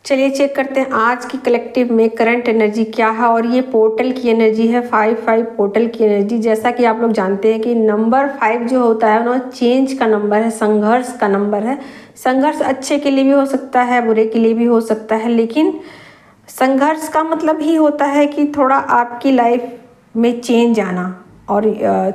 चलिए चेक करते हैं आज की कलेक्टिव में करंट एनर्जी क्या है। और ये पोर्टल की एनर्जी है 5 पोर्टल की एनर्जी। जैसा कि आप लोग जानते हैं कि नंबर 5 जो होता है ना चेंज का नंबर है, संघर्ष का नंबर है। संघर्ष अच्छे के लिए भी हो सकता है, बुरे के लिए भी हो सकता है, लेकिन संघर्ष का मतलब ही होता है कि थोड़ा आपकी लाइफ में चेंज आना। और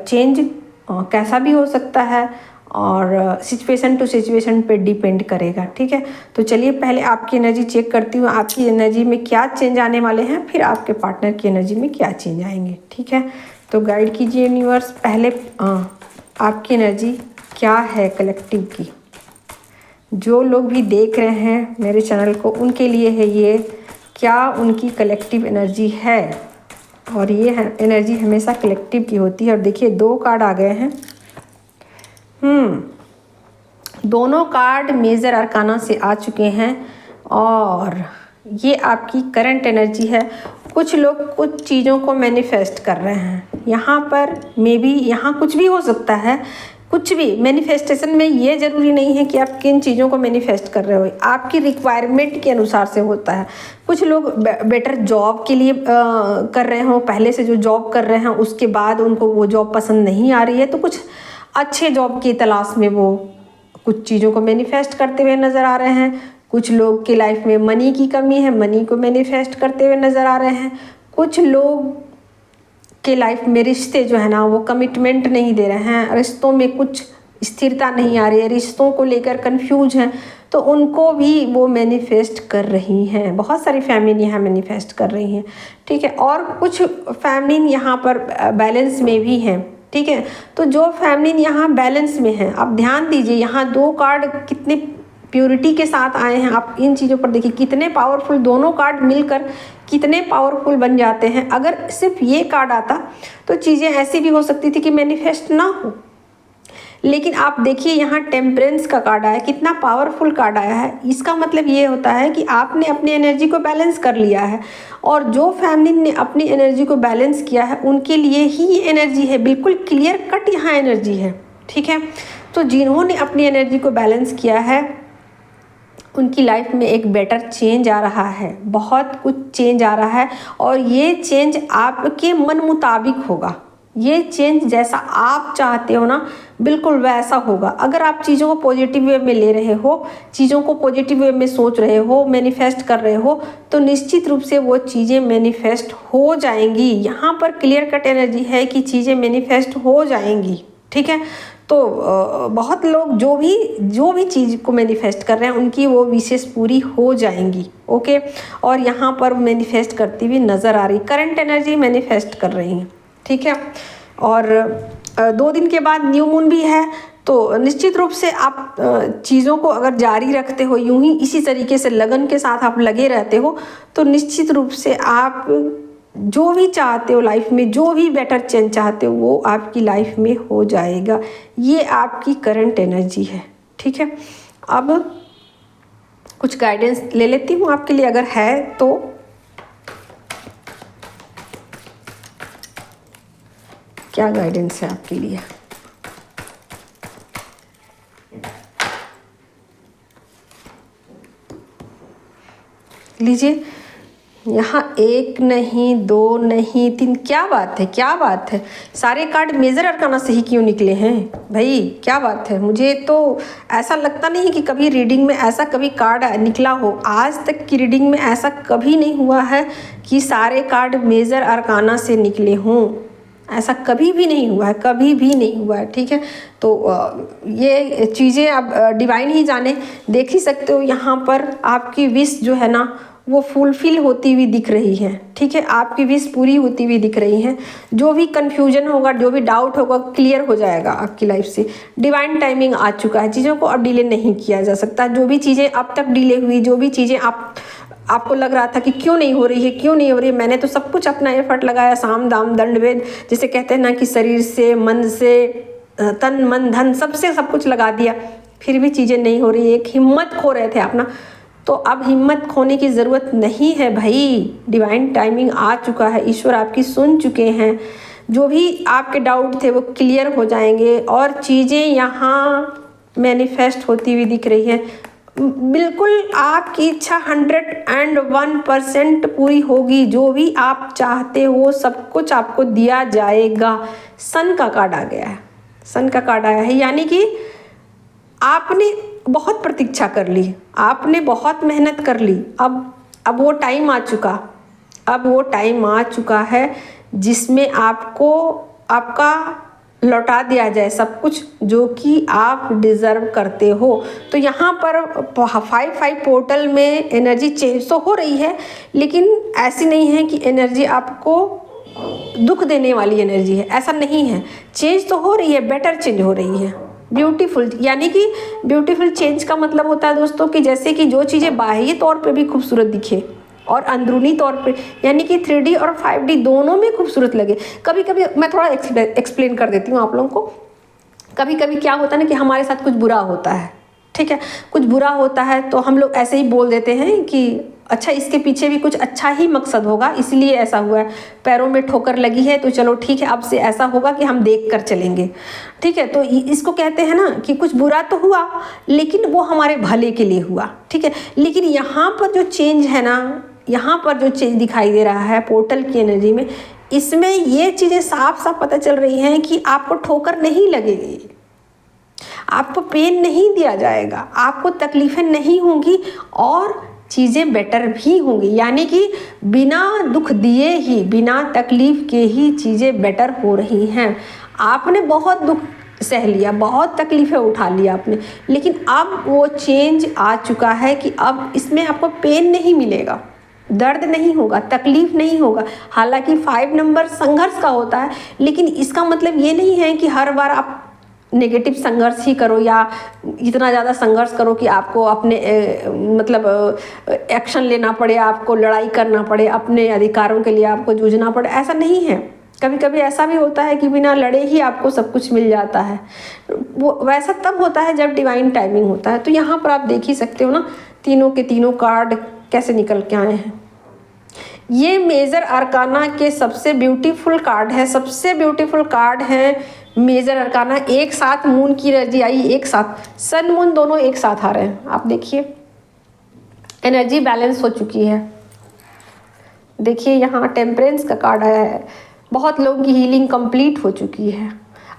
चेंज कैसा भी हो सकता है और सिचुएशन टू सिचुएशन पे डिपेंड करेगा। ठीक है, तो चलिए पहले आपकी एनर्जी चेक करती हूँ, आपकी एनर्जी में क्या चेंज आने वाले हैं, फिर आपके पार्टनर की एनर्जी में क्या चेंज आएंगे। ठीक है, तो गाइड कीजिए यूनिवर्स। पहले आपकी एनर्जी क्या है कलेक्टिव की। जो लोग भी देख रहे हैं मेरे चैनल को उनके लिए है ये, क्या उनकी कलेक्टिव एनर्जी है। और ये एनर्जी हमेशा कलेक्टिव की होती है। और देखिए 2 कार्ड आ गए हैं। दोनों कार्ड मेजर अरकाना से आ चुके हैं और ये आपकी करंट एनर्जी है। कुछ लोग कुछ चीज़ों को मैनिफेस्ट कर रहे हैं। यहाँ पर मे बी यहाँ कुछ भी हो सकता है, कुछ भी मैनिफेस्टेशन में ये ज़रूरी नहीं है कि आप किन चीज़ों को मैनिफेस्ट कर रहे हो, आपकी रिक्वायरमेंट के अनुसार से होता है। कुछ लोग बेटर जॉब के लिए कर रहे हो, पहले से जो जॉब कर रहे हैं उसके बाद उनको वो जॉब पसंद नहीं आ रही है, तो कुछ अच्छे जॉब की तलाश में वो कुछ चीज़ों को मैनिफेस्ट करते हुए नज़र आ रहे हैं। कुछ लोग की लाइफ में मनी की कमी है, मनी को मैनिफेस्ट करते हुए नज़र आ रहे हैं। कुछ लोग के लाइफ में रिश्ते जो है ना वो कमिटमेंट नहीं दे रहे हैं, रिश्तों में कुछ स्थिरता नहीं आ रही है, रिश्तों को लेकर कंफ्यूज हैं, तो उनको भी वो मैनिफेस्ट कर रही हैं। बहुत सारी फैमिली यहाँ मैनिफेस्ट कर रही हैं। ठीक है, और कुछ फैमिली यहाँ पर बैलेंस में भी हैं। ठीक है, तो जो फैमिली यहाँ बैलेंस में है, आप ध्यान दीजिए यहाँ 2 कार्ड कितने प्योरिटी के साथ आए हैं। आप इन चीज़ों पर देखिए कितने पावरफुल दोनों कार्ड मिलकर कितने पावरफुल बन जाते हैं। अगर सिर्फ ये कार्ड आता तो चीज़ें ऐसी भी हो सकती थी कि मैनिफेस्ट ना हो, लेकिन आप देखिए यहाँ टेम्परेंस का कार्ड आया, कितना पावरफुल कार्ड आया है। इसका मतलब ये होता है कि आपने अपनी एनर्जी को बैलेंस कर लिया है, और जो फैमिली ने अपनी एनर्जी को बैलेंस किया है उनके लिए ही ये एनर्जी है। बिल्कुल क्लियर कट यहाँ एनर्जी है। ठीक है, तो जिन्होंने अपनी एनर्जी को बैलेंस किया है उनकी लाइफ में एक बेटर चेंज आ रहा है, बहुत कुछ चेंज आ रहा है। और ये चेंज आपके मन मुताबिक होगा। ये चेंज जैसा आप चाहते हो ना बिल्कुल वैसा होगा। अगर आप चीज़ों को पॉजिटिव वे में ले रहे हो, चीज़ों को पॉजिटिव वे में सोच रहे हो, मैनिफेस्ट कर रहे हो, तो निश्चित रूप से वो चीज़ें मैनिफेस्ट हो जाएंगी। यहाँ पर क्लियर कट एनर्जी है कि चीज़ें मैनिफेस्ट हो जाएंगी। ठीक है, तो बहुत लोग जो भी चीज़ को मैनिफेस्ट कर रहे हैं उनकी वो विशेष पूरी हो जाएंगी। ओके, और यहाँ पर मैनिफेस्ट करती हुई नज़र आ रही, करंट एनर्जी मैनिफेस्ट कर रही है। ठीक है, और 2 दिन के बाद न्यू मून भी है, तो निश्चित रूप से आप चीज़ों को अगर जारी रखते हो, यूं ही इसी तरीके से लगन के साथ आप लगे रहते हो, तो निश्चित रूप से आप जो भी चाहते हो लाइफ में, जो भी बेटर चेंज चाहते हो वो आपकी लाइफ में हो जाएगा। ये आपकी करंट एनर्जी है। ठीक है, अब कुछ गाइडेंस ले लेती हूँ आपके लिए, अगर है तो। क्या गाइडेंस है आपके लिए? लीजिए, यहाँ 1 नहीं 2 नहीं 3, क्या बात है, क्या बात है। सारे कार्ड मेजर अरकाना से ही क्यों निकले हैं भाई, क्या बात है। मुझे तो ऐसा लगता नहीं कि कभी रीडिंग में ऐसा कभी कार्ड निकला हो। आज तक की रीडिंग में ऐसा कभी नहीं हुआ है कि सारे कार्ड मेजर अरकाना से निकले हों। ऐसा कभी भी नहीं हुआ है, कभी भी नहीं हुआ है। ठीक है, तो ये चीज़ें आप डिवाइन ही जाने। देख ही सकते हो यहाँ पर आपकी विश जो है ना वो फुलफिल होती हुई दिख रही है। ठीक है, आपकी विश पूरी होती हुई दिख रही है। जो भी कन्फ्यूजन होगा, जो भी डाउट होगा, क्लियर हो जाएगा आपकी लाइफ से। डिवाइन टाइमिंग आ चुका है, चीज़ों को अब डिले नहीं किया जा सकता। जो भी चीज़ें अब तक डिले हुई, जो भी चीज़ें आपको लग रहा था कि क्यों नहीं हो रही है, क्यों नहीं हो रही है, मैंने तो सब कुछ अपना एफर्ट लगाया, साम दाम दंड भेद, जिसे कहते हैं ना कि शरीर से, मन से, तन मन धन सबसे सब कुछ लगा दिया, फिर भी चीज़ें नहीं हो रही। एक हिम्मत खो रहे थे अपना, तो अब हिम्मत खोने की ज़रूरत नहीं है भाई। डिवाइन टाइमिंग आ चुका है, ईश्वर आपकी सुन चुके हैं। जो भी आपके डाउट थे वो क्लियर हो जाएंगे और चीज़ें यहाँ मैनिफेस्ट होती हुई दिख रही हैं। बिल्कुल आपकी इच्छा 101% पूरी होगी। जो भी आप चाहते हो सब कुछ आपको दिया जाएगा। सन का कार्ड आ गया है, सन का कार्ड आया है, यानी कि आपने बहुत प्रतीक्षा कर ली, आपने बहुत मेहनत कर ली। अब वो टाइम आ चुका, अब वो टाइम आ चुका है जिसमें आपको आपका लौटा दिया जाए सब कुछ जो कि आप डिज़र्व करते हो। तो यहाँ पर 5/5 पोर्टल में एनर्जी चेंज तो हो रही है, लेकिन ऐसी नहीं है कि एनर्जी आपको दुख देने वाली एनर्जी है, ऐसा नहीं है। चेंज तो हो रही है, बेटर चेंज हो रही है, ब्यूटीफुल। यानी कि ब्यूटीफुल चेंज का मतलब होता है दोस्तों कि जैसे कि जो चीज़ें बाह्य तौर पे भी खूबसूरत दिखे और अंदरूनी तौर पे, यानी कि 3D और 5D दोनों में खूबसूरत लगे। कभी कभी मैं थोड़ा एक्सप्लेन कर देती हूँ आप लोगों को। कभी कभी क्या होता है ना कि हमारे साथ कुछ बुरा होता है, ठीक है, कुछ बुरा होता है तो हम लोग ऐसे ही बोल देते हैं कि अच्छा इसके पीछे भी कुछ अच्छा ही मकसद होगा, इसलिए ऐसा हुआ है। पैरों में ठोकर लगी है तो चलो ठीक है, अब से ऐसा होगा कि हम देख कर चलेंगे, ठीक है। तो इसको कहते हैं ना कि कुछ बुरा तो हुआ लेकिन वो हमारे भले के लिए हुआ, ठीक है। लेकिन यहाँ पर जो चेंज है ना, यहाँ पर जो चेंज दिखाई दे रहा है पोर्टल की एनर्जी में, इसमें ये चीज़ें साफ साफ पता चल रही हैं कि आपको ठोकर नहीं लगेगी, आपको पेन नहीं दिया जाएगा, आपको तकलीफ़ें नहीं होंगी और चीज़ें बेटर भी होंगी। यानी कि बिना दुख दिए ही, बिना तकलीफ़ के ही चीज़ें बेटर हो रही हैं। आपने बहुत दुख सह लिया, बहुत तकलीफ़ें उठा लिया आपने, लेकिन अब वो चेंज आ चुका है कि अब इसमें आपको पेन नहीं मिलेगा, दर्द नहीं होगा, तकलीफ़ नहीं होगा। हालांकि 5 नंबर संघर्ष का होता है, लेकिन इसका मतलब ये नहीं है कि हर बार आप नेगेटिव संघर्ष ही करो या इतना ज़्यादा संघर्ष करो कि आपको अपने मतलब एक्शन लेना पड़े, आपको लड़ाई करना पड़े, अपने अधिकारों के लिए आपको जूझना पड़े, ऐसा नहीं है। कभी कभी ऐसा भी होता है कि बिना लड़े ही आपको सब कुछ मिल जाता है। वो वैसा तब होता है जब डिवाइन टाइमिंग होता है। तो यहाँ पर आप देख ही सकते हो ना, तीनों के तीनों कार्ड कैसे निकल के आए हैं। ये मेजर अरकाना के सबसे ब्यूटीफुल कार्ड है, सबसे ब्यूटीफुल कार्ड है मेजर अरकाना। एक साथ मून की एनर्जी आई, एक साथ सन मून दोनों एक साथ आ रहे हैं। आप देखिए एनर्जी बैलेंस हो चुकी है। देखिए यहाँ टेम्परेंस का कार्ड आया है। बहुत लोगों की हीलिंग कंप्लीट हो चुकी है।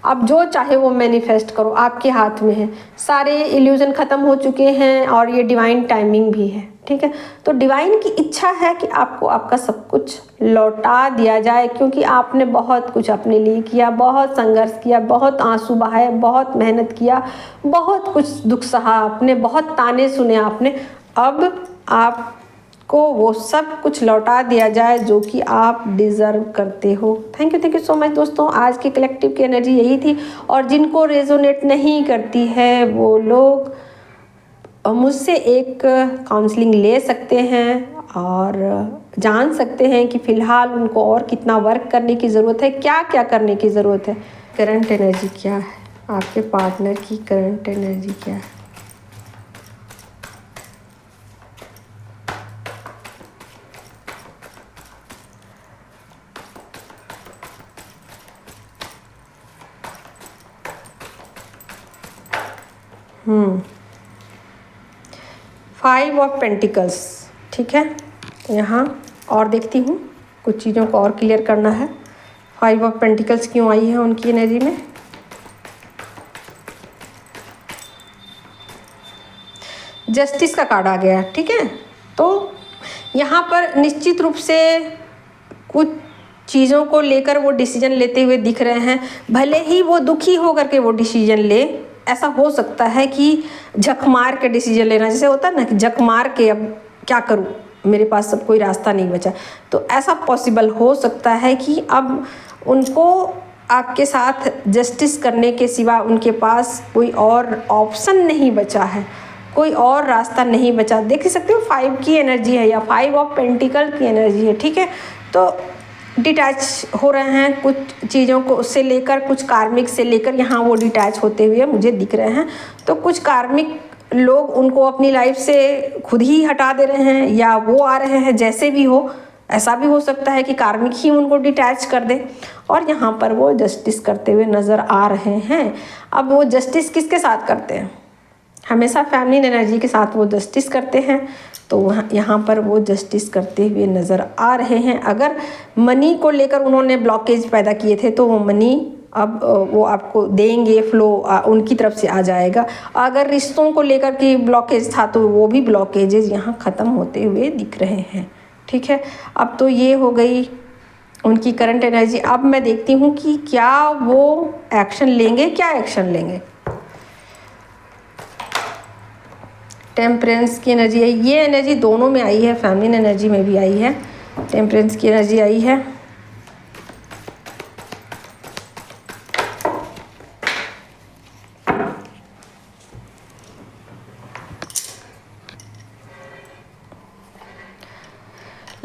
अब जो चाहे वो मैनिफेस्ट करो, आपके हाथ में है। सारे इल्यूजन ख़त्म हो चुके हैं और ये डिवाइन टाइमिंग भी है, ठीक है। तो डिवाइन की इच्छा है कि आपको आपका सब कुछ लौटा दिया जाए, क्योंकि आपने बहुत कुछ अपने लिए किया, बहुत संघर्ष किया, बहुत आंसू बहाए, बहुत मेहनत किया, बहुत कुछ दुख सहा आपने, बहुत ताने सुने आपने। अब आपको वो सब कुछ लौटा दिया जाए जो कि आप डिज़र्व करते हो। थैंक यू सो मच दोस्तों। आज की कलेक्टिव की एनर्जी यही थी, और जिनको रेजोनेट नहीं करती है वो लोग मुझसे एक काउंसलिंग ले सकते हैं और जान सकते हैं कि फ़िलहाल उनको और कितना वर्क करने की ज़रूरत है, क्या क्या करने की ज़रूरत है। करंट एनर्जी क्या है, आपके पार्टनर की करंट एनर्जी क्या है। फाइव ऑफ पेंटिकल्स, ठीक है। तो यहाँ और देखती हूँ, कुछ चीज़ों को और क्लियर करना है। 5 ऑफ पेंटिकल्स क्यों आई है उनकी एनर्जी में। जस्टिस का कार्ड आ गया, ठीक है। तो यहाँ पर निश्चित रूप से कुछ चीज़ों को लेकर वो डिसीजन लेते हुए दिख रहे हैं। भले ही वो दुखी होकर के वो डिसीजन ले, ऐसा हो सकता है कि झक मार के डिसीजन लेना, जैसे होता है ना कि झक मार के अब क्या करूँ, मेरे पास सब कोई रास्ता नहीं बचा। तो ऐसा पॉसिबल हो सकता है कि अब उनको आपके साथ जस्टिस करने के सिवा उनके पास कोई और ऑप्शन नहीं बचा है, कोई और रास्ता नहीं बचा। देख सकते हो 5 की एनर्जी है या 5 ऑफ पेंटिकल की एनर्जी है, ठीक है। तो डिटैच हो रहे हैं कुछ चीज़ों को से लेकर, कुछ कार्मिक से लेकर यहाँ वो डिटैच होते हुए मुझे दिख रहे हैं। तो कुछ कार्मिक लोग उनको अपनी लाइफ से खुद ही हटा दे रहे हैं या वो आ रहे हैं, जैसे भी हो। ऐसा भी हो सकता है कि कार्मिक ही उनको डिटैच कर दे, और यहाँ पर वो जस्टिस करते हुए नज़र आ रहे हैं। अब वो जस्टिस किसके साथ करते हैं, हमेशा फैमिली एनर्जी के साथ वो जस्टिस करते हैं, तो यहाँ पर वो जस्टिस करते हुए नज़र आ रहे हैं। अगर मनी को लेकर उन्होंने ब्लॉकेज पैदा किए थे तो वो मनी अब वो आपको देंगे, फ्लो उनकी तरफ से आ जाएगा। अगर रिश्तों को लेकर के ब्लॉकेज था तो वो भी ब्लॉकेजेज यहाँ ख़त्म होते हुए दिख रहे हैं। ठीक है, अब तो ये हो गई उनकी करंट एनर्जी। अब मैं देखती हूँ कि क्या वो एक्शन लेंगे, क्या एक्शन लेंगे। टेम्परेंस की एनर्जी है, ये एनर्जी दोनों में आई है, फेमिनिन एनर्जी में भी आई है, टेम्परेंस की एनर्जी आई है।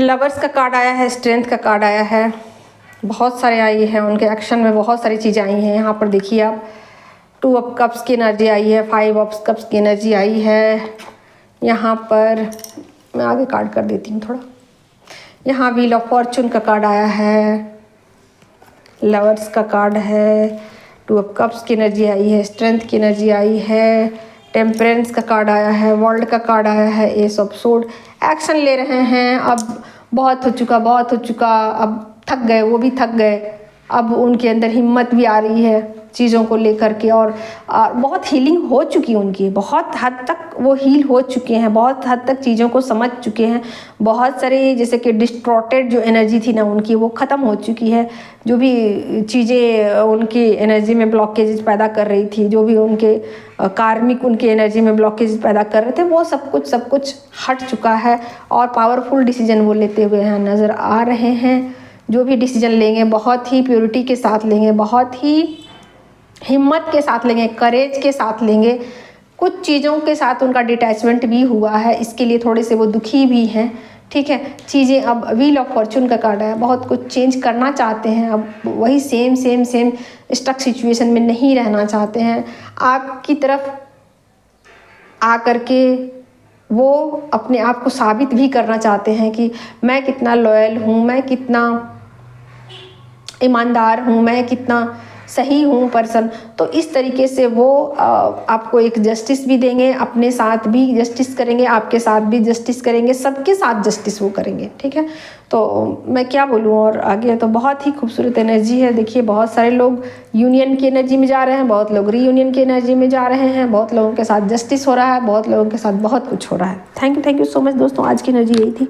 लवर्स का कार्ड आया है, स्ट्रेंथ का कार्ड आया है, बहुत सारे आई हैं, उनके एक्शन में बहुत सारी चीज़ें आई हैं। यहाँ पर देखिए आप 2 ऑफ कप्स की एनर्जी आई है, 5 ऑफ कप्स की एनर्जी आई है। यहाँ पर मैं आगे कार्ड कर देती हूँ थोड़ा। यहाँ व्हील ऑफ फॉर्चून का कार्ड आया है, लवर्स का कार्ड है, 2 ऑफ कप्स की एनर्जी आई है, स्ट्रेंथ की एनर्जी आई है, टेम्परेंस का कार्ड आया है, वर्ल्ड का कार्ड आया है, एस ऑफ सोर्ड। एक्शन ले रहे हैं, अब बहुत हो चुका, बहुत हो चुका, अब थक गए, वो भी थक गए। अब उनके अंदर हिम्मत भी आ रही है चीज़ों को लेकर के, और बहुत हीलिंग हो चुकी है उनकी, बहुत हद तक वो हील हो चुके हैं, बहुत हद तक चीज़ों को समझ चुके हैं। बहुत सारी जैसे कि डिस्ट्रॉटेड जो एनर्जी थी ना उनकी, वो ख़त्म हो चुकी है। जो भी चीज़ें उनकी एनर्जी में ब्लॉकेजेस पैदा कर रही थी, जो भी उनके कार्मिक उनकी एनर्जी में ब्लॉकेज पैदा कर रहे थे, वो सब कुछ हट चुका है और पावरफुल डिसीजन वो लेते हुए यहाँ नज़र आ रहे हैं। जो भी डिसीजन लेंगे बहुत ही प्योरिटी के साथ लेंगे, बहुत ही हिम्मत के साथ लेंगे, करेज के साथ लेंगे। कुछ चीज़ों के साथ उनका डिटैचमेंट भी हुआ है, इसके लिए थोड़े से वो दुखी भी हैं। ठीक है, चीज़ें अब व्हील ऑफ फॉर्चून का कार्ड है, बहुत कुछ चेंज करना चाहते हैं, अब वही सेम स्टक सिचुएशन में नहीं रहना चाहते हैं। आपकी तरफ आ करके वो अपने आप को साबित भी करना चाहते हैं कि मैं कितना लॉयल हूँ, मैं कितना ईमानदार हूँ, मैं कितना सही हूँ पर्सन। तो इस तरीके से वो आपको एक जस्टिस भी देंगे, अपने साथ भी जस्टिस करेंगे, आपके साथ भी जस्टिस करेंगे, सबके साथ जस्टिस वो करेंगे। ठीक है, तो मैं क्या बोलूँ और आगे। तो बहुत ही खूबसूरत एनर्जी है। देखिए बहुत सारे लोग यूनियन की एनर्जी में जा रहे हैं, बहुत लोग रीयूनियन की एनर्जी में जा रहे हैं, बहुत लोगों के साथ जस्टिस हो रहा है, बहुत लोगों के साथ बहुत कुछ हो रहा है। थैंक यू सो मच दोस्तों, आज की एनर्जी यही थी।